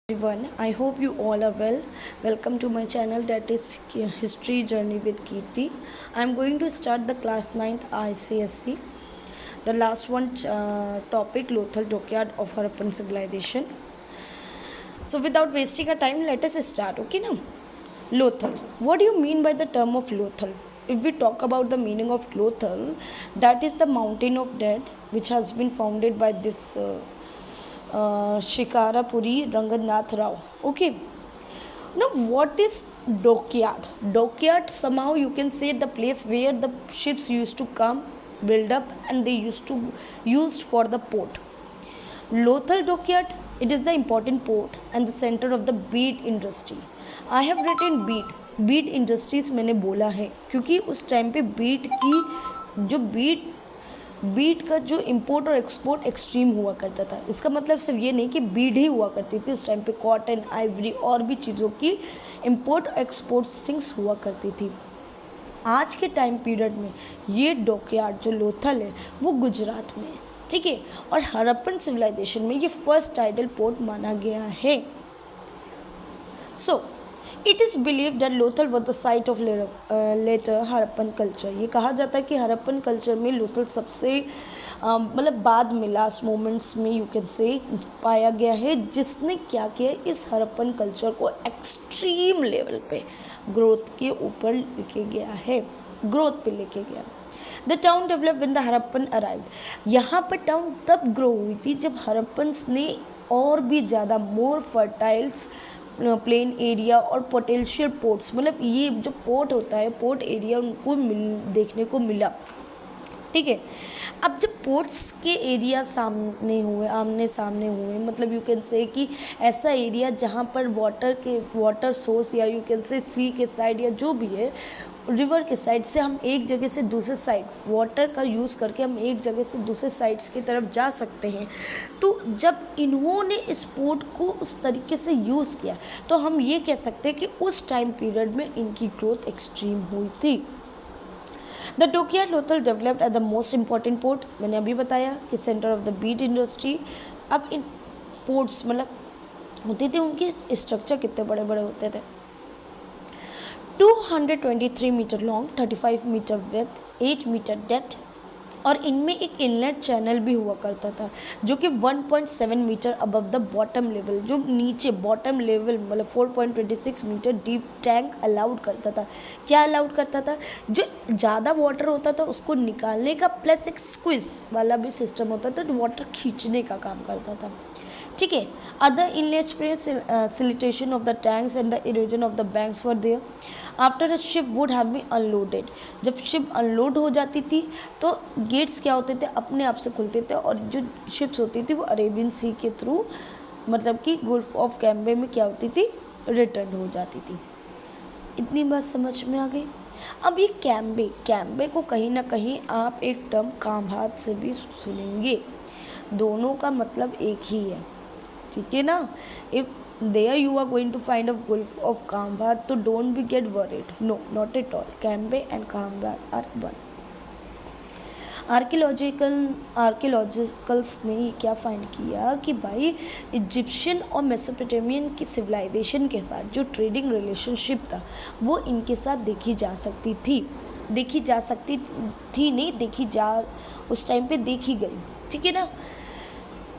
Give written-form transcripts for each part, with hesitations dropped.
Everyone, I hope you all are well. Welcome to my channel, that is History Journey with Kirti. I am going to start the class 9th ICSE. The last one topic, Lothal Dockyard of Harappan civilization. So without wasting our time, let us start. Okay now? Lothal. What do you mean by the term of Lothal? If we talk about the meaning of Lothal, that is the mountain of dead which has been founded by this Shikarapuri Ranganath Rao. Okay. Now, what is dockyard? Dockyard, somehow you can say, the place where the ships used to come, build up, and they used for the port. Lothal Dockyard, it is the important port and the center of the bead industry. I have written bead industries मैंने बोला है क्योंकि उस time पे beat का जो import और export extreme हुआ करता था. इसका मतलब सिर्फ ये नहीं कि बीड ही हुआ करती थी. उस टाइम पे कॉटन, आइवरी और भी चीज़ों की इंपोर्ट एक्सपोर्ट थिंग्स हुआ करती थी. आज के टाइम पीरियड में ये डॉकयार्ड जो लोथल है वो गुजरात में है. ठीक है. और हड़प्पन सिविलाइजेशन में ये फर्स्ट टाइडल पोर्ट माना गया है. So it is believe that Lothal was the site of later Harappan culture. ये कहा जाता है कि हड़प्पन कल्चर में लोथल सबसे मतलब बाद में लास्ट मोमेंट्स में यू कैन से पाया गया है, जिसने क्या किया, इस हड़प्पन कल्चर को एक्सट्रीम लेवल पे ग्रोथ के ऊपर लेके गया है, ग्रोथ पे लेके गया. The town develop when the Harappan arrived. यहाँ पर टाउन तब ग्रो हुई थी जब हड़प्पन्स ने और भी ज़्यादा मोर फर्टाइल्स प्लेन एरिया और पोटेंशियल पोर्ट्स, मतलब ये जो पोर्ट होता है, पोर्ट एरिया उनको देखने को मिला. ठीक है. अब जब पोर्ट्स के एरिया आमने सामने हुए, मतलब यू कैन से कि ऐसा एरिया जहाँ पर वाटर सोर्स या यू कैन से सी के साइड या जो भी है रिवर के साइड से हम एक जगह से दूसरे साइड वाटर का यूज़ करके हम एक जगह से दूसरे साइड्स की तरफ जा सकते हैं. तो जब इन्होंने इस पोर्ट को उस तरीके से यूज़ किया तो हम ये कह सकते हैं कि उस टाइम पीरियड में इनकी ग्रोथ एक्सट्रीम हुई थी. The dockyard Lothal developed at the most important port. मैंने अभी बताया कि centre of the bead industry. अब इन पोर्ट्स मतलब होते थे, उनके स्ट्रक्चर कितने बड़े बड़े होते थे. 223 metre long, 35 metre width, 8 metre depth, और इनमें एक इनलेट चैनल भी हुआ करता था जो कि 1.7 metre above the bottom level, जो नीचे बॉटम लेवल मतलब 4.26 मीटर डीप टैंक अलाउड करता था. क्या अलाउड करता था? जो ज़्यादा वाटर होता था उसको निकालने का, प्लस एक स्क्विज वाला भी सिस्टम होता था जो वाटर खींचने का काम करता था. ठीक है. Other inlets siltation of the tanks and the erosion of the banks were there after a ship would have been unloaded. जब शिप अनलोड हो जाती थी तो गेट्स क्या होते थे, अपने आप से खुलते थे, और जो शिप्स होती थी वो अरेबियन सी के थ्रू मतलब कि गल्फ ऑफ कैम्बे में क्या होती थी, रिटर्न हो जाती थी. इतनी बात समझ में आ गई. अब ये कैम्बे को कहीं ना कहीं आप एक टर्म काम्भात से भी सुनेंगे. दोनों का मतलब एक ही है. ठीक है ना. If there you are going to find a Gulf of Kambhat, so don't be get worried. No, not at all. Cambe and Kambhat are one. आर्कियोलॉजिकल्स ने क्या फाइंड किया कि भाई इजिप्शियन और मेसोपोटामियन की सिविलाइजेशन के साथ जो ट्रेडिंग रिलेशनशिप था वो इनके साथ देखी जा सकती थी उस टाइम पे देखी गई. ठीक है ना.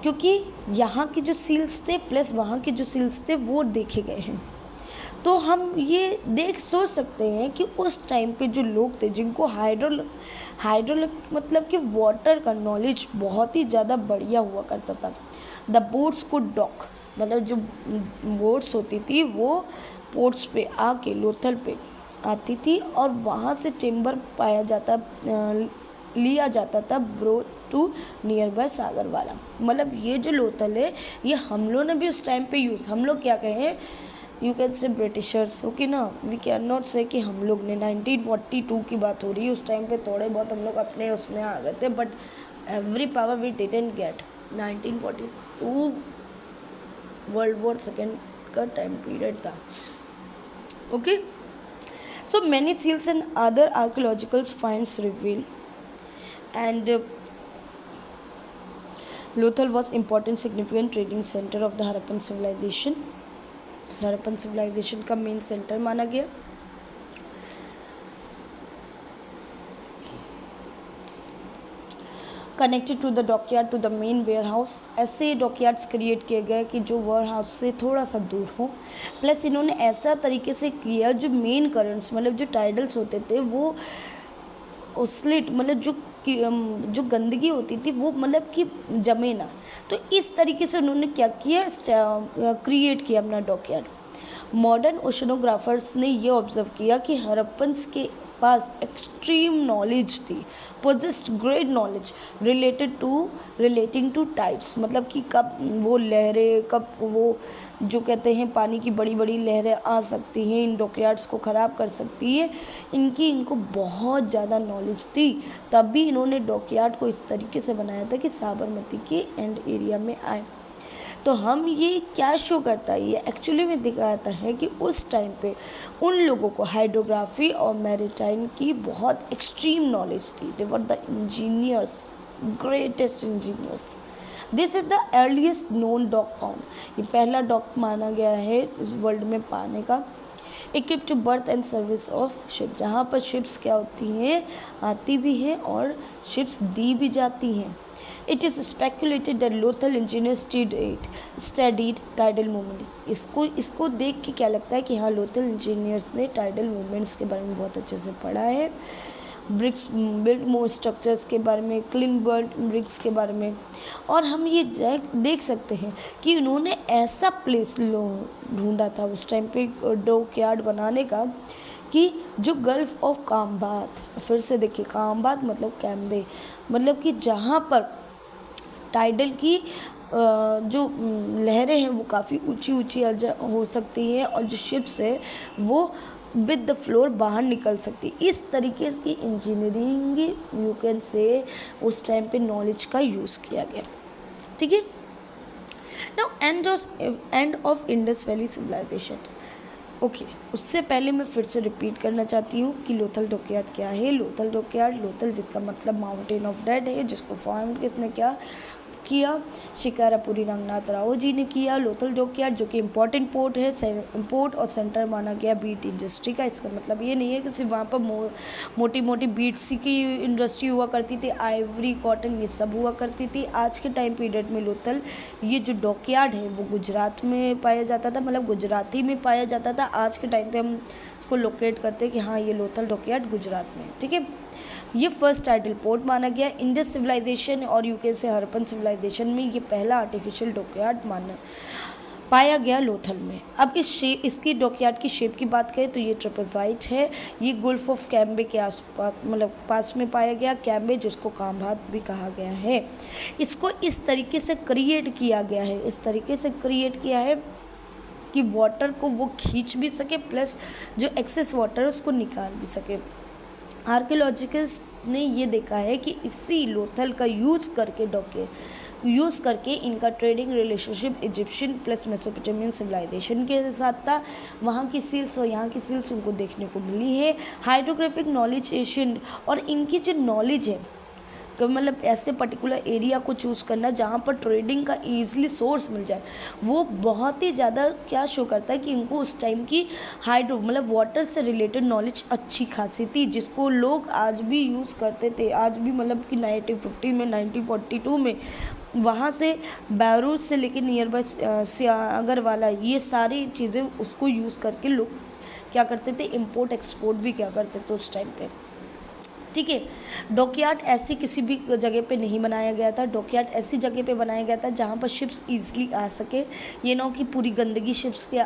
क्योंकि यहाँ के जो सील्स थे प्लस वहाँ के जो सील्स थे वो देखे गए हैं. तो हम ये सोच सकते हैं कि उस टाइम पे जो लोग थे जिनको हाइड्रोलिक मतलब कि वाटर का नॉलेज बहुत ही ज़्यादा बढ़िया हुआ करता था. द बोट्स को डॉक, मतलब जो बोट्स होती थी वो पोर्ट्स पे आके लोथल पे आती थी और वहाँ से टिम्बर लिया जाता था ब्रो टू नियर बाय सागर वाला. मतलब ये जो लोथल है ये हम लोग ने भी उस टाइम पे यूज़, हम लोग क्या कहें, you can say Britishers. Okay ना. वी कैन नॉट से कि हम लोग ने 1942 की बात हो रही है. उस टाइम पे थोड़े बहुत हम लोग अपने उसमें आ गए थे, but every power we didn't get. 1942 world war second का टाइम पीरियड था. Okay. So many seals and other archaeological finds reveal and Lothal was important significant trading centre of the Harappan civilisation. Harappan civilisation का main centre माना गया। Connected to the dockyard to the main warehouse, ऐसे dockyards create किए गए कि जो ware house से थोड़ा सा दूर हो। प्लस इन्होंने ऐसा तरीके से किया जो मेन करंट्स मतलब जो टाइडल्स होते थे वो स्लिट मतलब जो गंदगी होती थी वो मतलब कि जमे ना, तो इस तरीके से उन्होंने क्या किया, क्रिएट किया अपना डॉकयार्ड। मॉडर्न ओशनोग्राफर्स ने ये ऑब्जर्व किया कि हरप्पन्स के पास एक्सट्रीम नॉलेज थी, possessed great knowledge relating to tides, मतलब कि कब वो लहरें, कब वो जो कहते हैं पानी की बड़ी बड़ी लहरें आ सकती हैं, इन डॉकयार्ड्स को ख़राब कर सकती है, इनको बहुत ज़्यादा नॉलेज थी। तभी इन्होंने डॉकयार्ड को इस तरीके से बनाया था कि साबरमती के एंड एरिया में आए। तो हम ये क्या शो करता है, ये एक्चुअली में दिखाता है कि उस टाइम पे उन लोगों को हाइड्रोग्राफी और मैरीटाइम की बहुत एक्सट्रीम नॉलेज थी। They were the engineers, greatest engineers. This is the earliest known dock found, ये पहला डॉक माना गया है इस वर्ल्ड में पाने का। Equip to berth and service of ship, जहाँ पर शिप्स क्या होती हैं, आती भी हैं और शिप्स दी भी जाती हैं। It is speculated that local engineers studied tidal movement। इसको देख के क्या लगता है कि हाँ लोकल इंजीनियर्स ने टाइडल मूवमेंट्स के बारे में बहुत अच्छे से पढ़ा है। ब्रिक्स बिल्ड मोर स्ट्रक्चर्स के बारे में, क्लीन बर्ड ब्रिक्स के बारे में। और हम ये देख सकते हैं कि उन्होंने ऐसा प्लेस ढूंढा था उस टाइम पे डॉकयार्ड बनाने का कि जो गल्फ ऑफ काम्बात, फिर से देखिए काम्बात मतलब कैम्बे, मतलब कि जहाँ पर टाइडल की जो लहरें हैं वो काफ़ी ऊंची ऊंची हो सकती है और जो शिप्स है वो विद द फ्लोर बाहर निकल सकती है। इस तरीके की इंजीनियरिंग यू कैन से उस टाइम पे नॉलेज का यूज़ किया गया। ठीक है, now end of Indus valley civilisation. Okay, उससे पहले मैं फिर से रिपीट करना चाहती हूँ कि लोथल डॉकयार्ड क्या है। लोथल डॉकयार्ड, लोथल जिसका मतलब माउंटेन ऑफ डेड है, जिसको फाउंड किसने किया, शिकारापुरी रंगनाथ राव जी ने किया। लोथल डॉकयार्ड जो कि इम्पोर्टेंट पोर्ट है, पोर्ट और सेंटर माना गया बीट इंडस्ट्री का। इसका मतलब ये नहीं है कि सिर्फ वहाँ पर मोटी मोटी बीट्स की इंडस्ट्री हुआ करती थी, आइवरी, कॉटन, ये सब हुआ करती थी। आज के टाइम पीरियड में लोथल ये जो डॉकयार्ड है वो गुजरात में पाया जाता था, मतलब गुजराती में पाया जाता था। आज के टाइम पे हम इसको लोकेट करते हैं कि हाँ ये लोथल डॉकयार्ड गुजरात में। ठीक है, ये फर्स्ट टाइडल पोर्ट माना गया। इंडस सिविलाइजेशन और यूके से हरप्पन सिविलाइजेशन में ये पहला आर्टिफिशियल डॉकयार्ड पाया गया लोथल में। अब इसकी डॉकयार्ड की शेप की बात करें तो ये ट्रेपेज़ॉइड है। ये गल्फ ऑफ कैम्बे के आसपास मतलब पास में पाया गया, कैम्बे जिसको काम्बात भी कहा गया है। इसको इस तरीके से क्रिएट किया गया है, इस तरीके से क्रिएट किया है कि वाटर को वो खींच भी सके, प्लस जो एक्सेस वाटर है उसको निकाल भी सके। आर्कियोलॉजिकल्स ने ये देखा है कि इसी लोथल का यूज़ करके इनका trading relationship Egyptian plus Mesopotamian civilisation के साथ था। वहाँ की सील्स और यहाँ की सील्स उनको देखने को मिली है। हाइड्रोग्राफिक नॉलेज एशियन, और इनकी जो नॉलेज है कि मतलब ऐसे पर्टिकुलर एरिया को चूज़ करना जहाँ पर ट्रेडिंग का ईज़िली सोर्स मिल जाए, वो बहुत ही ज़्यादा क्या शो करता है कि इनको उस टाइम की हाइड्रो मतलब वाटर से रिलेटेड नॉलेज अच्छी खासी थी, जिसको लोग आज भी यूज़ करते थे। आज भी मतलब कि 1950 में, 1942 में वहाँ से बैरूच से लेकर नियर बाय सियागरवाला, ये सारी चीज़ें उसको यूज़ करके लोग क्या करते थे, इंपोर्ट एक्सपोर्ट भी क्या करते थे उस टाइम पे। ठीक है, डॉकयार्ड ऐसी किसी भी जगह पे नहीं बनाया गया था। डॉकयार्ड ऐसी जगह पे बनाया गया था जहाँ पर शिप्स ईजिली आ सके, ये ना हो कि पूरी गंदगी शिप्स के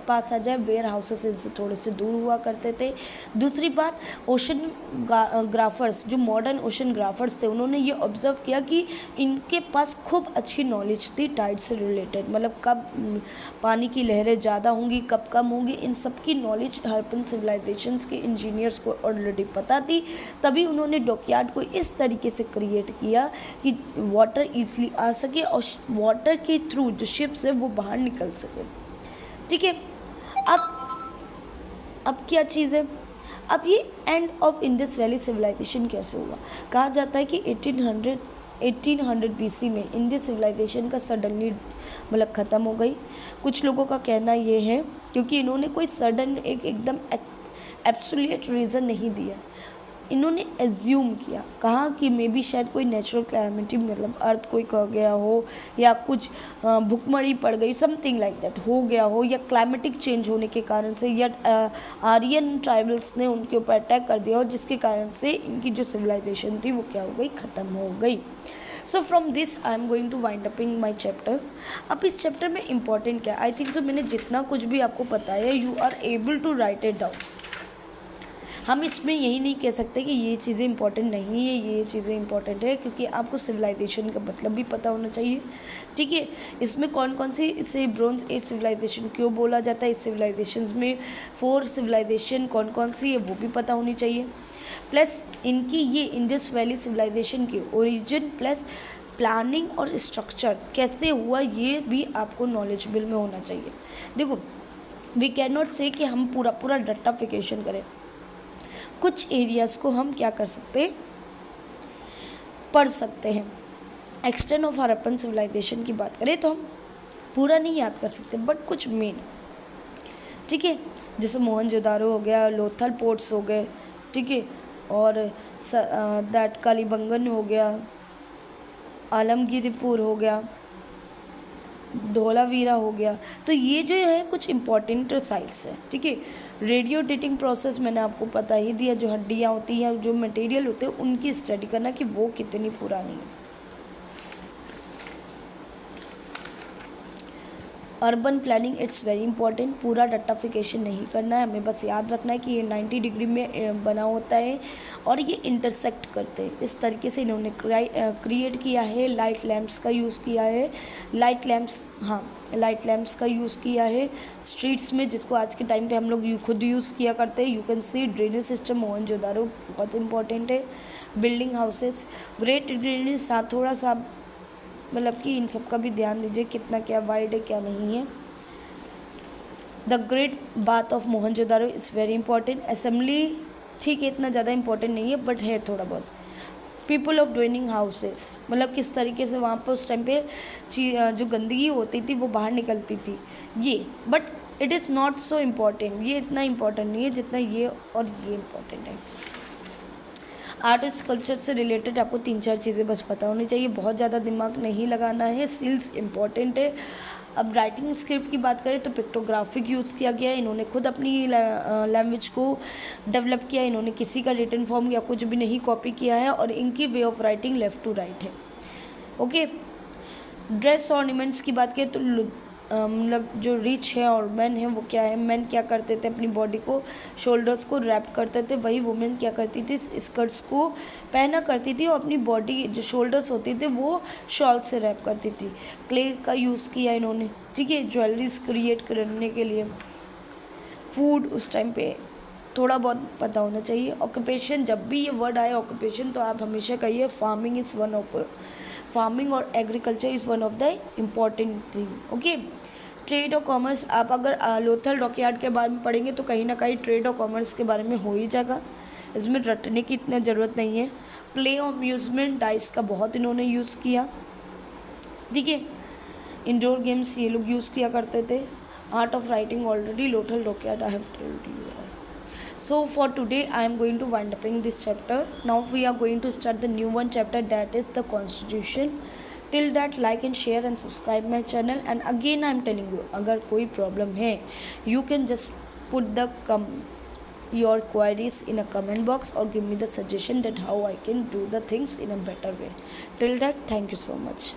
पास आ जाए। वेयर हाउसेस इनसे थोड़े से दूर हुआ करते थे। दूसरी बात, ओशन ग्राफर्स, जो मॉडर्न ओशन ग्राफर्स थे, उन्होंने ये ऑब्जर्व किया कि इनके पास खूब अच्छी नॉलेज थी टाइड से रिलेटेड, मतलब कब पानी की लहरें ज़्यादा होंगी, कब कम होंगी, इन सब की नॉलेज हरप्पन सिविलाइजेशंस के इंजीनियर्स को ऑलरेडी पता थी। तभी उन्होंने डॉकयार्ड को इस तरीके से क्रिएट किया कि वाटर ईजिली आ सके और वाटर के थ्रू जो शिप्स है वो बाहर निकल सके। ठीक है, अब क्या चीज़ है, अब ये end of Indus valley civilisation कैसे हुआ। कहा जाता है कि 1800 BC में इंडियन सिविलाइजेशन का सडनली मतलब ख़त्म हो गई। कुछ लोगों का कहना ये है क्योंकि इन्होंने कोई सडन एकदम एब्सोल्यूट रीज़न नहीं दिया, इन्होंने एज्यूम किया, कहा कि मे बी शायद कोई नेचुरल कैलामिटी मतलब अर्थ कोई हो गया हो या कुछ भुखमरी पड़ गई, समथिंग लाइक दैट हो गया हो, या क्लाइमेटिक चेंज होने के कारण से, या आर्यन ट्राइबल्स ने उनके ऊपर अटैक कर दिया हो, जिसके कारण से इनकी जो सिविलाइजेशन थी वो क्या हो गई, ख़त्म हो गई। So from this I am going to wind up in my chapter. अब इस चैप्टर में इंपॉर्टेंट क्या है, आई थिंक सो मैंने जितना कुछ भी आपको बताया you are able to write it down. हम इसमें यही नहीं कह सकते कि ये चीज़ें इंपॉर्टेंट नहीं है, ये चीज़ें इंपॉर्टेंट है, क्योंकि आपको सिविलाइजेशन का मतलब भी पता होना चाहिए। ठीक है, इसमें कौन कौन सी इसे ब्रोंज एज सिविलाइजेशन क्यों बोला जाता है, इस सिविलाइजेशन में 4 सिविलाइजेशन कौन कौन सी है वो भी पता होनी चाहिए। प्लस इनकी ये इंडस वैली सिविलाइजेशन की ओरिजिन प्लस प्लानिंग और स्ट्रक्चर कैसे हुआ ये भी आपको नॉलेजेबल में होना चाहिए। देखो, वी कैन नॉट से कि हम पूरा डाटाफिकेशन करें, कुछ एरियाज़ को हम क्या कर सकते हैं, पढ़ सकते हैं। एक्सटेंट ऑफ हड़प्पन सिविलाइजेशन की बात करें तो हम पूरा नहीं याद कर सकते, बट कुछ मेन, ठीक है, जैसे मोहनजोदारो हो गया, लोथल पोर्ट्स हो गए, ठीक है, और दैट कालीबंगन हो गया, आलमगीरपुर हो गया, धोलावीरा हो गया। तो ये जो है कुछ इम्पॉर्टेंट साइट्स है, ठीक है। रेडियो डेटिंग प्रोसेस मैंने आपको पता ही दिया, जो हड्डियाँ होती हैं, जो मटेरियल होते हैं उनकी स्टडी करना कि वो कितनी पुरानी है। Urban planning it's very important, पूरा डाटाफिकेशन नहीं करना है, हमें बस याद रखना है कि ये 90 डिग्री में बना होता है और ये इंटरसेक्ट करते हैं। इस तरीके से इन्होंने क्रिएट किया है। लाइट लैंप्स का यूज़ किया है, लाइट लैंप्स का यूज़ किया है स्ट्रीट्स में, जिसको आज के टाइम पे हम लोग खुद यूज़ किया करते हैं। You can see drainage system Mohenjodaro बहुत इंपॉर्टेंट है। बिल्डिंग हाउसेस, ग्रेट ड्रेनेज, साथ थोड़ा सा मतलब कि इन सब का भी ध्यान दीजिए कितना क्या वाइड है क्या नहीं है। The great bath of Mohenjodaro is very important. Assembly ठीक है, इतना ज़्यादा इंपॉर्टेंट नहीं है बट है थोड़ा बहुत। पीपल ऑफ ड्वेनिंग हाउसेस, मतलब किस तरीके से वहाँ पर उस टाइम पे जो गंदगी होती थी वो बाहर निकलती थी, ये, but it is not so important, ये इतना इम्पॉर्टेंट नहीं है जितना ये और ये इम्पॉर्टेंट है। आर्ट और स्कल्पचर से रिलेटेड आपको 3-4 चीज़ें बस पता होनी चाहिए, बहुत ज़्यादा दिमाग नहीं लगाना है। सील्स इंपॉर्टेंट है। अब राइटिंग स्क्रिप्ट की बात करें तो पिक्टोग्राफिक यूज़ किया गया है, इन्होंने खुद अपनी लैंग्वेज को डेवलप किया, इन्होंने किसी का रिटन फॉर्म या कुछ भी नहीं कॉपी किया है, और इनकी way of writing left to right है। ओके, ड्रेस ऑर्नामेंट्स की बात करें तो मतलब जो रिच है और मैन है वो क्या है, मैन क्या करते थे, अपनी बॉडी को शोल्डर्स को रैप करते थे, वही वुमेन क्या करती थी, स्कर्ट्स को पहना करती थी और अपनी बॉडी जो शोल्डर्स होते थे वो शॉल से रैप करती थी। क्ले का यूज़ किया इन्होंने, ठीक है, ज्वेलरीज क्रिएट करने के लिए। फूड उस टाइम पे थोड़ा बहुत पता होना चाहिए। ऑक्यूपेशन, जब भी ये वर्ड आए ऑक्यूपेशन तो आप हमेशा कहिए फार्मिंग और agriculture is one of the important thing. Okay, trade और कॉमर्स, आप अगर लोथल डॉकयार्ड के बारे में पढ़ेंगे तो कहीं ना कहीं ट्रेड और कॉमर्स के बारे में हो ही जाएगा, इसमें रटने की इतनी ज़रूरत नहीं है। प्ले और अम्यूज़मेंट, डाइस का बहुत इन्होंने यूज़ किया, ठीक है। इंडोर गेम्स ये लोग यूज़ किया करते थे। Art of writing already Lothal dockyard I have told you. So for today I am going to wind up in this chapter. Now we are going to start the new one chapter, that is the constitution. Till that, like and share and subscribe my channel. And again I am telling you, अगर कोई problem है you can just put the your queries in a comment box or give me the suggestion that how I can do the things in a better way. Till that, thank you so much.